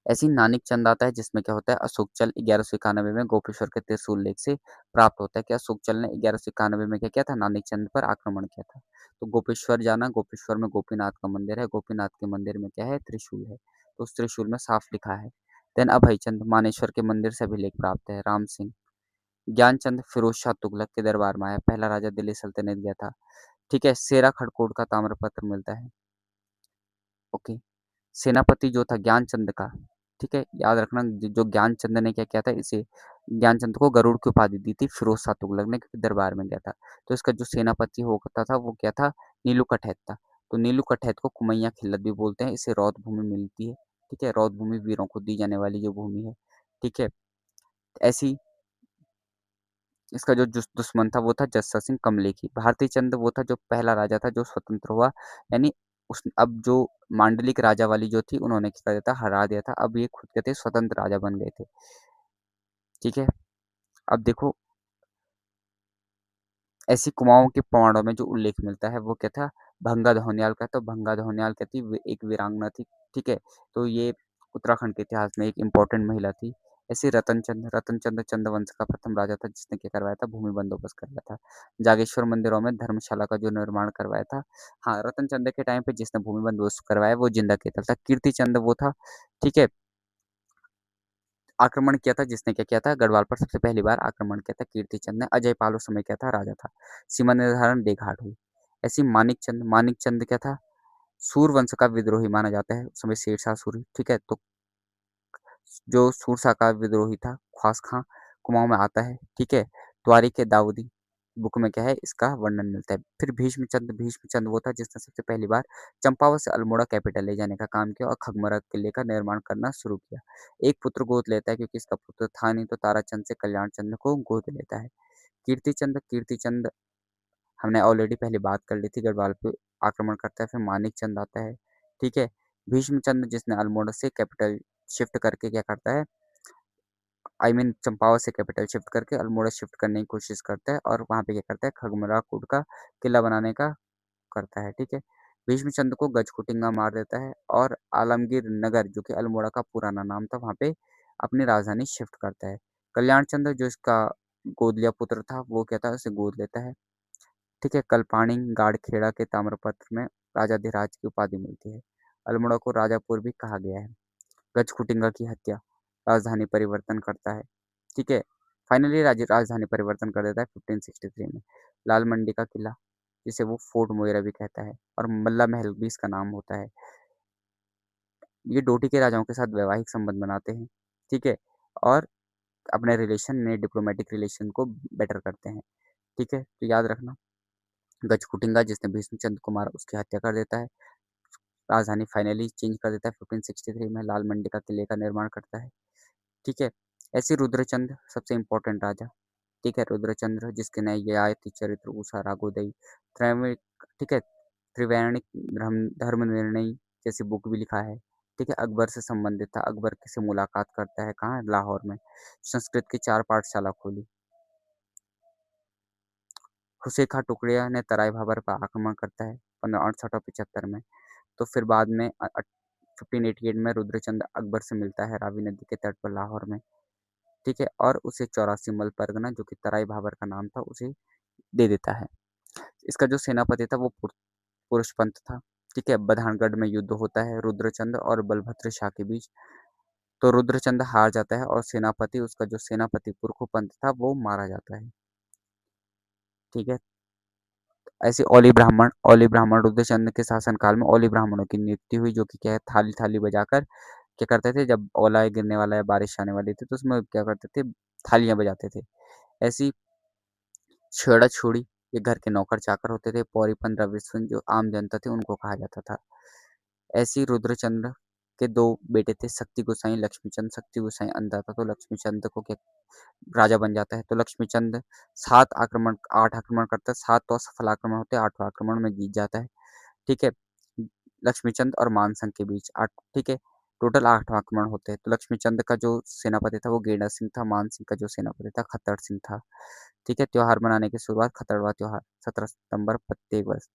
ऐसे ही नानिक चंद आता है जिसमें क्या होता है, अशोक चल 1191 में गोपेश्वर के त्रिशूल लेख से प्राप्त होता है कि अशोक चल ने 1191 में क्या किया था, नानिक चंद पर आक्रमण किया था। तो गोपेश्वर जाना, गोपेश्वर में गोपीनाथ का मंदिर है, गोपीनाथ के मंदिर में क्या है, त्रिशूल है। तो उस त्रिशूल में साफ लिखा है। देन अभय चंद मानेश्वर के मंदिर से अभिलेख प्राप्त है। राम सिंह ज्ञानचंद फिरोज शाह तुगलक के दरबार में आया, पहला राजा दिल्ली सल्तनत गया था। ठीक है, सेरा खड़कोट का ताम्रपत्र मिलता है। ओके, सेनापति जो था ज्ञानचंद का, ठीक है, याद रखना, जो ज्ञानचंद ने क्या किया था, इसे ज्ञानचंद को गरुड़ की उपाधि दी थी फिरोज शाह तुगलक ने, क्योंकि दरबार में गया था। तो इसका जो सेनापति होता था वो क्या था, नीलू कठैत था। तो नीलू कठैत को कुमैया खिल्लत भी बोलते हैं। इसे रौद भूमि मिलती है। ठीक है, रौद भूमि वीरों को दी जाने वाली जो भूमि है। ठीक है, ऐसी इसका जो दुश्मन था वो था जस्सा सिंह कमलेखी। भारती चंद वो था जो पहला राजा था जो स्वतंत्र हुआ, यानी उस अब जो मांडलिक राजा वाली जो थी, उन्होंने क्या कर दिया था, हरा दिया था। अब ये खुद के थे स्वतंत्र राजा बन गए थे। ठीक है, अब देखो, ऐसी कुमाऊं के पवाड़ों में जो उल्लेख मिलता है वो क्या था, भंगा धौनियाल का। तो भंगा धौनियाल क्या थी, एक वीरांगना थी। ठीक है, तो ये उत्तराखंड के इतिहास में एक इम्पोर्टेंट महिला थी। ऐसे रतन चंद चंद्रवंश का प्रथम राजा था जिसने क्या करवाया था, भूमि बंदोबस्त करवाया था। जागेश्वर मंदिरों में धर्मशाला का जो निर्माण करवाया था, हाँ, रतन चंद के टाइम पे जिसने भूमि बंदोबस्त करवाया वो जिंदा केतल था। कीर्ति चंद वो था, ठीक है, आक्रमण किया था, जिसने क्या किया था, गढ़वाल पर सबसे पहली बार आक्रमण किया था कीर्ति चंद ने। अजय पाल उस समय क्या था, राजा था। सीमा निर्धारण डेघाट हुई। ऐसी मानिक चंद क्या था, सूरवंश का विद्रोही माना जाता है। उस समय शेरशाह सूरी। ठीक है, तो जो सूरसा का विद्रोही था, ख्वास खां, कुमाऊं में आता है। ठीक है, द्वारी के दाऊदी बुक में क्या है, इसका वर्णन मिलता है। फिर भीष्म चंद वो था जिसने सबसे पहली बार चंपावत से अल्मोड़ा कैपिटल ले जाने का काम किया और खगमरा किले का निर्माण करना शुरू किया। एक पुत्र गोद लेता है, क्योंकि इसका पुत्र था नहीं, तो ताराचंद से कल्याण चंद को गोद लेता है। कीर्ति चंद हमने ऑलरेडी पहले बात कर ली थी, गढ़वाल पे आक्रमण करता है। फिर मानिक चंद आता है। ठीक है, भीष्म चंद जिसने अल्मोड़ा से कैपिटल शिफ्ट करके क्या करता है, चंपावत से कैपिटल शिफ्ट करके अल्मोड़ा शिफ्ट करने की कोशिश करता है, और वहाँ पे क्या करता है, खगमरा कोट का किला बनाने का करता है। ठीक है, भीष्मचंद्र को गजकुटिंगा मार देता है और आलमगीर नगर, जो कि अल्मोड़ा का पुराना नाम था, वहाँ पे अपनी राजधानी शिफ्ट करता है। कल्याण चंद्र जो इसका गोद लिया पुत्र था, वो क्या था, उसे गोद लेता है। ठीक है, कल्पाणी गाड़खेड़ा के ताम्रपत्र में राजाधिराज की उपाधि मिलती है। अल्मोड़ा को राजापुर भी कहा गया है। गजकुटिंगा की हत्या, राजधानी परिवर्तन करता है। ठीक है, फाइनली राजधानी परिवर्तन कर देता है 1563 में। लाल मंडी का किला, जिसे वो फोर्ट मोइरा भी कहता है, और मल्ला महल भी इसका नाम होता है। ये डोटी के राजाओं के साथ वैवाहिक संबंध बनाते हैं। ठीक है, और अपने रिलेशन में डिप्लोमेटिक रिलेशन को बेटर करते हैं। ठीक है, तो याद रखना, गजकुटिंगा जिसने भीष्मचंद्र को मारा उसकी हत्या कर देता है। राजधानी फाइनली चेंज कर देता है 1563 में। लाल मंडी का किले का निर्माण करता है। ठीक है, ऐसे रुद्रचंद सबसे इम्पोर्टेंट राजा। ठीक है, रुद्रचंद्र जिसके नए ययाति चरित्र उषा रागोदयी त्रैविक, ठीक है, त्रिवैणिक धर्म निर्णय जैसी बुक भी लिखा है। ठीक है, अकबर से संबंधित था। अकबर से मुलाकात करता है कहाँ, लाहौर में। संस्कृत की 4 पाठशाला खोली। हुसेखा टुकड़िया ने तराई भाबर पर आक्रमण करता है 1568 और 75 में। तो फिर बाद में 1588 में रुद्रचंद अकबर से मिलता है रावी नदी के तट पर लाहौर में। ठीक है, और उसे 84 मल परगना, जो कि तराई भाबर का नाम था, उसे दे देता है। इसका जो सेनापति था वो पुरुषपंत था। ठीक है, बधानगढ़ में युद्ध होता है रुद्रचंद और बलभद्र शाह के बीच। तो रुद्रचंद हार जाता है और सेनापति, उसका जो सेनापति पुरखोपंत था, वो मारा जाता है। ठीक है, ऐसे ओली ब्राह्मण रुद्रचंद के शासनकाल में ओली ब्राह्मणों की नियुक्ति हुई, जो कि क्या है, थाली थाली बजाकर क्या करते थे, जब ओला गिरने वाला या बारिश आने वाली थी तो उसमें क्या करते थे, थालियां बजाते थे। ऐसी छेड़ा छोड़ी, ये घर के नौकर चाकर होते थे। पौरी 15 विश्व जो आम जनता थी उनको कहा जाता था। ऐसे ही रुद्रचंद्र के दो बेटे थे, शक्ति गोसाई लक्ष्मीचंद। शक्ति गोसाई अंधा था तो लक्ष्मीचंद को क्या राजा बन जाता है। तो लक्ष्मीचंद 8 आक्रमण करता है, 7 तो असफल आक्रमण होते हैं, 8वां आक्रमण में जीत जाता है। ठीक है, लक्ष्मीचंद और मानसिंह के बीच 8, ठीक है, टोटल 8 आक्रमण होते हैं। तो लक्ष्मीचंद का जो सेनापति था वो गेड़ा सिंह था, मानसिंह का जो सेनापति था खत्तर सिंह था। ठीक है, त्योहार मनाने की शुरुआत खतरवा त्योहार 17 सितंबर प्रत्येक वर्ष।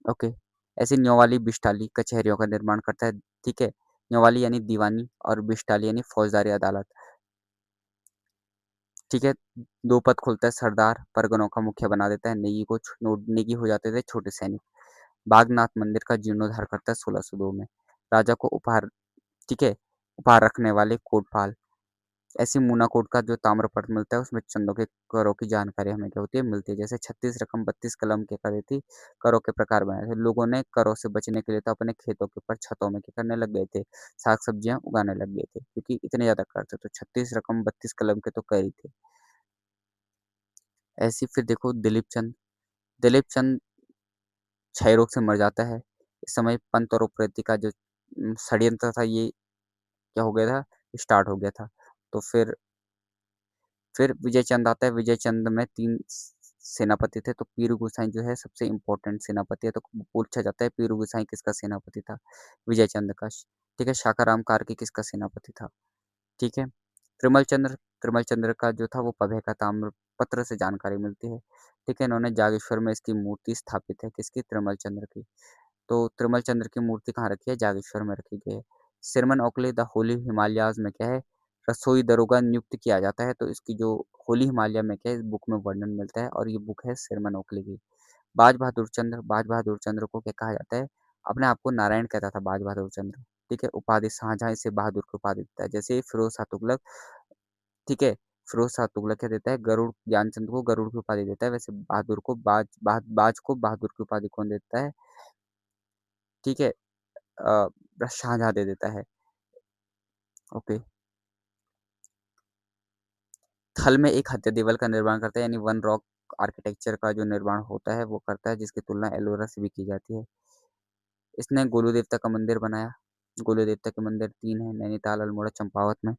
ओके, ऐसे न्योवाली बिस्टाली कचहरियों का निर्माण करता है। ठीक है, न्योवाली यानी दीवानी और बिस्टाली यानी फौजदारी अदालत। ठीक है, दो पद खोलता है, सरदार परगनों का मुखिया बना देता है, नेगी हो जाते थे छोटे सैनिक। बागनाथ मंदिर का जीर्णोद्धार करता है 1602 में। राजा को उपहार, ठीक है, उपहार रखने वाले कोटपाल। ऐसी मूनाकोट का जो ताम्रपत्र मिलता है उसमें चंदों के करों की जानकारी हमें क्या होती है, मिलती है। जैसे 36 रकम 32 कलम क्या कर रही थी, करों के प्रकार बनाए थे। लोगों ने करों से बचने के लिए तो अपने खेतों के ऊपर छतों में क्या करने लग गए थे, साग सब्जियां उगाने लग गए थे, क्योंकि इतने ज्यादा कर थे। तो 36 रकम 32 कलम के तो कर ही थे। ऐसी फिर देखो दिलीप चंद क्षय रोग से मर जाता है। इस समय पंत और उपेंद्र का जो षड्यंत्र था ये क्या हो गया था, स्टार्ट हो गया था। तो फिर विजय चंद आता है। विजय चंद में 3 सेनापति थे। तो पीरू गोसाई जो है सबसे इम्पोर्टेंट सेनापति है। तो पूछा जाता है पीरू गोसाई किसका सेनापति था, विजय चंद का। ठीक है, शाकाराम कार्की किसका सेनापति था। ठीक है, त्रिमल चंद्र, त्रिमल चंद्र का जो था वो पभय का ताम्र पत्र से जानकारी मिलती है। ठीक है, इन्होंने जागेश्वर में इसकी मूर्ति स्थापित है, किसकी, त्रिमल चंद्र की। तो त्रिमल चंद्र की मूर्ति कहाँ रखी है, जागेश्वर में रखी गई है। सिरमन ओकले द होली हिमालयाज में क्या है, रसोई दरोगा नियुक्त किया जाता है। तो इसकी जो होली हिमालय में क्या है, इस बुक में वर्णन मिलता है, और ये बुक है सिरमन ओकले की। बाज बहादुर चंद्र को क्या कहा जाता है, अपने आप को नारायण कहता था बाज बहादुर चंद्र। ठीक है, उपाधि शाहजहां इसे बहादुर की उपाधि देता है। जैसे फिरोज शाह तुगलक, ठीक है, फिरोज शाह तुगलक क्या देता है, गरुड़, ज्ञानचंद को गरुड़ की उपाधि देता है। वैसे बहादुर को बाज को बहादुर की उपाधि कौन देता है, ठीक है, शाहजहां दे देता है। ओके, थल में एक हत्या देवल का निर्माण करता है, यानी वन रॉक आर्किटेक्चर का जो निर्माण होता है वो करता है, जिसकी तुलना एलोरा से भी की जाती है। इसने गोलू देवता का मंदिर बनाया। गोलू देवता के मंदिर 3 है, नैनीताल, अल्मोड़ा, चंपावत में।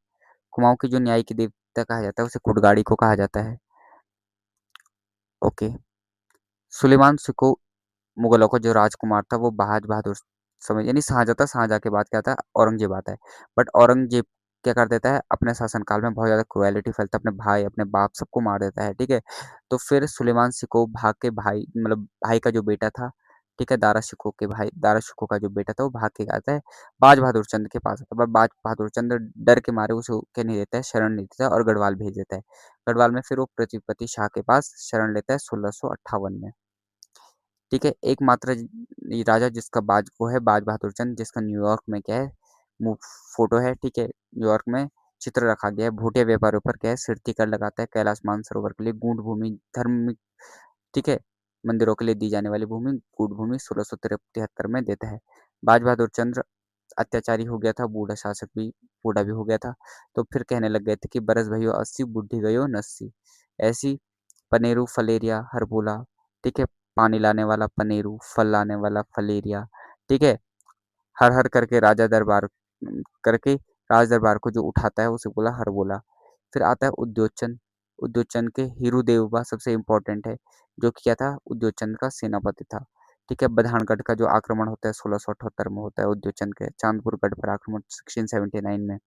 कुमाऊं की जो न्याय की देवता कहा जाता है उसे कुटगाड़ी को कहा जाता है। ओके, सुलेमान सिको मुगलों का जो राजकुमार था वो बाज बहादुर, समझ यानी शाहजहाँ था। शाहजहाँ के बाद क्या था, औरंगजेब आता है। बट औरंगजेब क्या कर देता है, अपने शासनकाल में बहुत ज़्यादा क्रुएलिटी फैलता है, अपने भाई अपने बाप सबको मार देता है। ठीक है, तो फिर सुलेमान सिको भाग के भाई, मतलब भाई का जो बेटा था, ठीक है, दारा शिको का जो बेटा था वो भाग के आता है, बाज बहादुर चंद के पास आता है। बाज बहादुर चंद डर के मारे उसे क्या नहीं देता है, शरण नहीं देता है, और गढ़वाल भेज देता है। गढ़वाल में फिर वो पृथ्वीपति शाह के पास शरण लेता है 1658 में। ठीक है, एकमात्र ये राजा जिसका बाज वो है बाज बहादुर चंद, जिसका न्यूयॉर्क में क्या है, फोटो है। ठीक है, न्यूयॉर्क में चित्र रखा गया है। भूटिया व्यापारियों पर क्या है, सिरती कर लगाता है। कैलाश मानसरोवर के लिए गूढ़ भूमि धर्म, ठीक है, मंदिरों के लिए दी जाने वाली भूमि गूढ़ भूमि 1673 में देता है। बाज बहादुर चंद्र अत्याचारी हो गया था, बूढ़ा शासक भी, बूढ़ा भी हो गया था। तो फिर कहने लग गए थे कि बरस भयो 80 बुद्धि गयो 89। ऐसी पनेरू फलेरिया हरबोला, ठीक है, पानी लाने वाला पनेरू, फल लाने वाला फलेरिया। ठीक है, हर हर करके करके राज दरबार को जो उठाता है उसे बोला हरबोला। फिर आता है उद्योचन। उद्योचन के हीरू देवबा सबसे इम्पोर्टेंट है, जो कि क्या था, उद्योचन का सेनापति था। ठीक है, बधानगढ़ का जो आक्रमण होता है 1678 में होता है उद्योचन के, चांदपुर गढ़ पर आक्रमण 1679 में।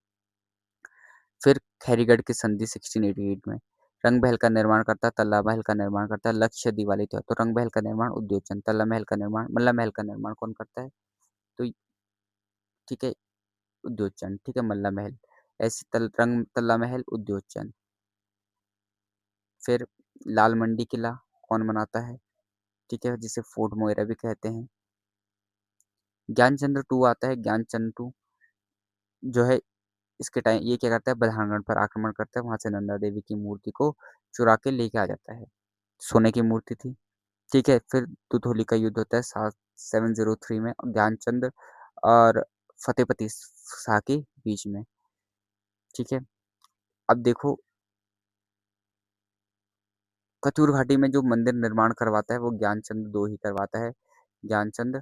फिर खैरीगढ़ की संधि 1688 में। रंग महल का निर्माण करता है, तल्ला महल का निर्माण करता है, लक्ष्य दिवाली थी। तो रंग महल का निर्माण उद्योचन, तल्ला महल का निर्माण, मल्ला महल का निर्माण कौन करता है, तो ठीक है, उद्योचन। ठीक है, मल्ला महल, ऐसे तल्ला महल उद्योचन। फिर लाल मंडी किला कौन बनाता है, ठीक है, जिसे फोर्ट मोइरा भी कहते हैं। ज्ञानचंद्र टू आता है। ज्ञानचंद्र टू जो है, इसके टाइम ये क्या करता है, बधानगढ़ पर आक्रमण करता है, वहां से नंदा देवी की मूर्ति को चुरा के लेके आ जाता है। सोने की मूर्ति थी। ठीक है, फिर दुधौली का युद्ध होता है 703 में, ध्यानचंद और फतेहपति शाह के बीच में। ठीक है, अब देखो कचूर घाटी में जो मंदिर निर्माण करवाता है वो ज्ञानचंद दो ही करवाता है। ज्ञानचंद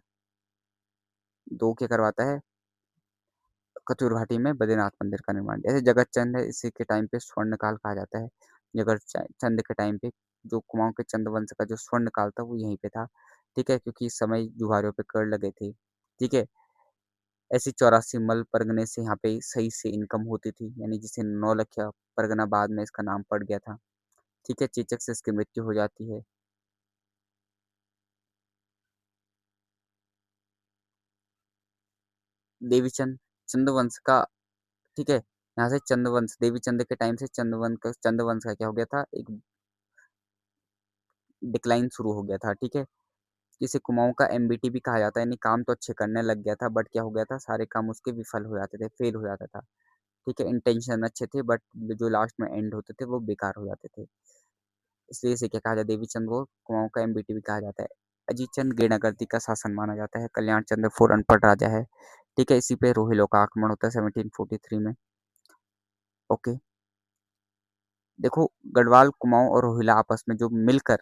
2 क्या करवाता है, कथुर घाटी में बद्रीनाथ मंदिर का निर्माण। जैसे जगत चंद है, इसी के टाइम पे स्वर्णकाल कहा जाता है। जगत चंद के टाइम पे जो कुमाऊं के चंद वंश का जो स्वर्णकाल था वो यहीं पे था। ठीक है, क्योंकि इस समय जुआरियों पे कर लगे थे। ठीक है, ऐसी 84 मल परगने से यहाँ पे सही से इनकम होती थी, यानी जिसे नौलखिया परगना बाद में इसका नाम पड़ गया था। ठीक है, चेचक से इसकी मृत्यु हो जाती है। देवीचंद चंद्रवंश का, ठीक है, यहाँ से चंद्रवंश देवीचंद के टाइम से चंद्रवंश का क्या हो गया था, एक डिक्लाइन शुरू हो गया था। ठीक है, जिसे कुमाऊं का एमबीटी भी कहा जाता है, यानी काम तो अच्छे करने लग गया था, बट क्या हो गया था, सारे काम उसके विफल हो जाते थे, फेल हो जाता था। ठीक है, इंटेंशन अच्छे थे, बट जो लास्ट में एंड होते थे वो बेकार हो जाते थे। इसलिए इसे क्या कहा जाता है, देवीचंद को कुमाऊं का एमबीटी भी कहा जाता है। अजीत चंद गेनागर्दी का शासन माना जाता है। कल्याण चंद्र फोर अनपढ़ राजा है। ठीक है, इसी पे रोहिलों का आक्रमण होता है 1743 में। ओके, देखो, गढ़वाल कुमाऊं और रोहिला आपस में जो मिलकर,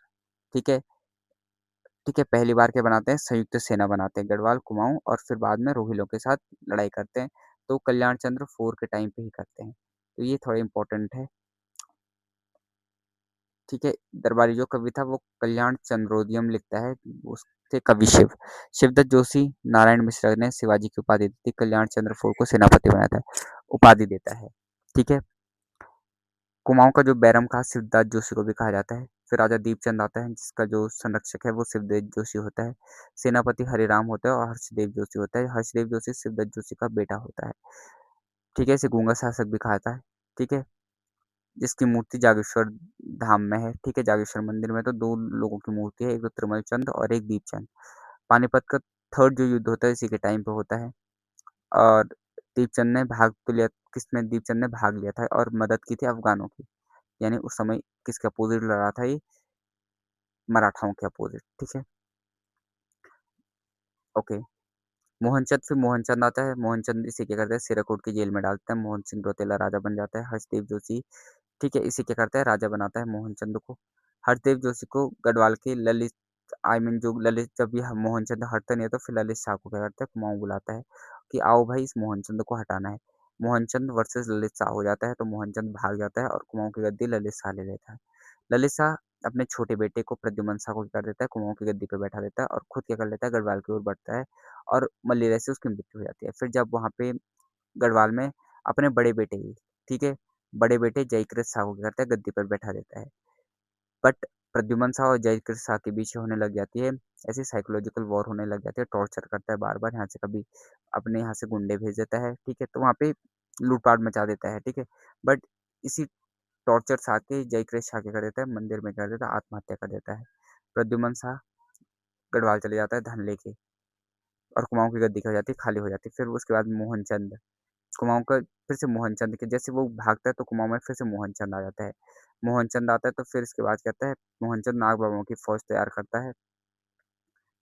ठीक है, ठीक है, पहली बार क्या बनाते हैं, संयुक्त सेना बनाते हैं, गढ़वाल कुमाऊं, और फिर बाद में रोहिलों के साथ लड़ाई करते हैं। तो कल्याण चंद्र फोर के टाइम पे ही करते हैं, तो ये थोड़ा इंपॉर्टेंट है। ठीक है, दरबारी जो कवि था वो कल्याण चंद्रोदियम लिखता है, उसके कवि शिव शिवदत्त जोशी नारायण मिश्र ने शिवाजी की उपाधि दी थी, कल्याण चंद्र फोर को सेनापति बनाता है, उपाधि देता है। ठीक है, कुमाऊं का जो बैरम खास शिवदास जोशी को भी कहा जाता है। फिर राजा दीपचंद आता है, जिसका जो संरक्षक है वो शिवदेव जोशी होता है। सेनापति हरिराम होता है और हर्षदेव जोशी होता है। हर्षदेव जोशी शिवदत्त जोशी का बेटा होता है। ठीक है, इसे गूंगा शासक भी कहा जाता है। ठीक है, जिसकी मूर्ति जागेश्वर धाम में है। ठीक है, जागेश्वर मंदिर में तो दो लोगों की मूर्ति है, एक तो त्रिमल चंद और एक दीपचंद। पानीपत का थर्ड जो युद्ध होता है इसी के टाइम पे होता है, और दीपचंद ने भाग तो लिया, किसमें, दीपचंद ने भाग लिया था और मदद की थी अफगानों की। यानी उस समय किसके अपोजिट लड़ा था ये, मराठाओं के अपोजिट। ठीक है, ओके। मोहनचंद, फिर मोहनचंद आता है। मोहनचंद इसे क्या करता है, सिराकूट की जेल में डालता है। मोहन सिंह रौतेला राजा बन जाता है। हर्षदेव जोशी, ठीक है, इसे क्या करता है, राजा बनाता है मोहनचंद को। हरदेव जोशी को गढ़वाल के ललित, आई मीन जो ललित, जब यह मोहनचंद हटता नहीं है तो फिर ललित शाह को क्या करता है, कुमाऊं बुलाता है कि आओ भाई इस मोहनचंद को हटाना है। मोहनचंद वर्सेस ललित शाह हो जाता है, तो मोहनचंद भाग जाता है और कुमाऊं की गद्दी ललित शाह ले लेता है। ललित शाह अपने छोटे बेटे को प्रद्युमन शाह को क्या कर देता है, कुमाऊं की गद्दी पर बैठा देता है और खुद क्या कर लेता है, गढ़वाल की ओर बढ़ता है, और मलेरिया से उसकी मृत्यु हो जाती है। फिर जब वहाँ पे गढ़वाल में अपने बड़े बेटे की, ठीक है, बड़े बेटे जयकृत शाह को क्या करता है, गद्दी पर बैठा देता है। बट प्रद्युमन शाह और जयकृत शाह के बीच होने लग जाती है, ऐसी साइकोलॉजिकल वॉर होने लग जाती है, टॉर्चर करता है बार बार, यहाँ से कभी अपने यहाँ से गुंडे भेज देता है। ठीक है, तो वहाँ पे लूटपाट मचा देता है। ठीक है, बट इसी टॉर्चर से आके जयकृत शाह क्या कर देता है, मंदिर में कर देता है, आत्महत्या कर देता है। प्रद्युमन शाह गढ़वाल चले जाता है धन लेके, और कुमाऊं की गद्दी हो जाती है, खाली हो जाती है। फिर उसके बाद मोहनचंद, कुमाऊं का फिर से मोहनचंद के जैसे वो भागता है तो कुमाऊं में फिर से मोहनचंद आ जाता है। मोहनचंद आता है तो फिर इसके बाद क्या कहता है, मोहनचंद नाग बाबाओं की फौज तैयार करता है।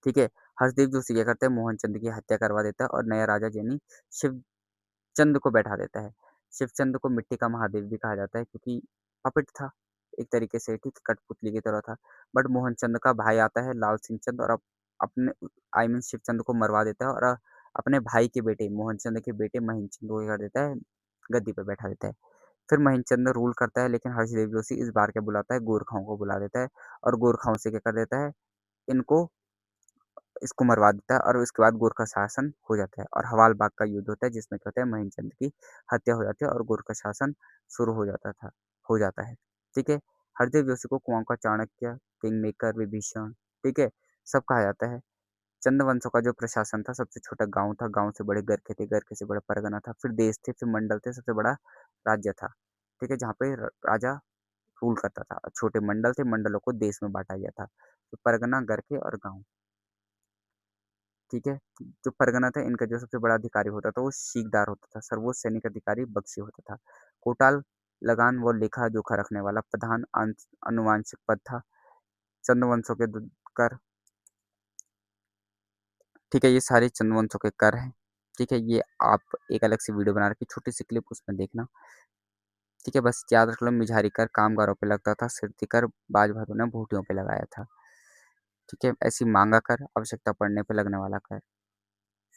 ठीक है, हर्षदेव जोशी क्या करता है, मोहनचंद की हत्या करवा देता है और नया राजा यानी शिवचंद को बैठा देता है। शिवचंद को मिट्टी का महादेव भी कहा जाता है, क्योंकि पपेट था एक तरीके से, ठीक, कठपुतली की तरह था। बट मोहनचंद का भाई आता है लाल सिंह चंद, और अपने, आई मीन शिवचंद को मरवा देता है, और अपने भाई के बेटे मोहनचंद के बेटे महीचंद को क्या कर देता है, गद्दी पर बैठा देता है। फिर महीचंद रूल करता है, लेकिन हर्षदेव जोशी इस बार क्या बुलाता है, गोरखाओं को बुला देता है, और गोरखाओं से क्या कर देता है, इनको, इसको मरवा देता है, और उसके बाद गोरखा शासन हो जाता है, और हवाल बाग का युद्ध होता है, जिसमें क्या होता है, महीचंद की हत्या हो जाती है और गोरखा शासन शुरू हो जाता है। ठीक है, हरदेव जोशी को कुआं का चाणक्य, किंग मेकर, विभीषण, ठीक है, सब कहा जाता है। चंद वंशों का जो प्रशासन था, सबसे छोटा गांव था, गांव से बड़े गरखे थे, गरखे से बड़ा परगना था, फिर देश थे, फिर मंडल थे, सबसे बड़ा राज्य था। ठीक है, जहाँ पे राजा रूल करता था, और छोटे मंडल थे, मंडलों को देश में बांटा गया था, तो परगना, गरखे और गांव। ठीक है, जो परगना था, इनका जो सबसे बड़ा अधिकारी होता था वो सीकदार होता था, सर्वोच्च सैनिक अधिकारी बख्शी होता था। कोटाल लगान व लेखा जोखा रखने वाला प्रधान अनुवांशिक पद था। चंद्रवंशों के कर, ठीक है, ये सारे चंद्रवंशों के कर हैं। ठीक है, ये आप एक अलग से वीडियो बना रखी, छोटी सी क्लिप, उसमें देखना। ठीक है, बस याद रख लो, मिझारी कर कामगारों पे लगता था, सिरती कर बाज बहादुर ने भूटियों पे लगाया था। ठीक है, ऐसी मांगा कर आवश्यकता पड़ने पे लगने वाला कर।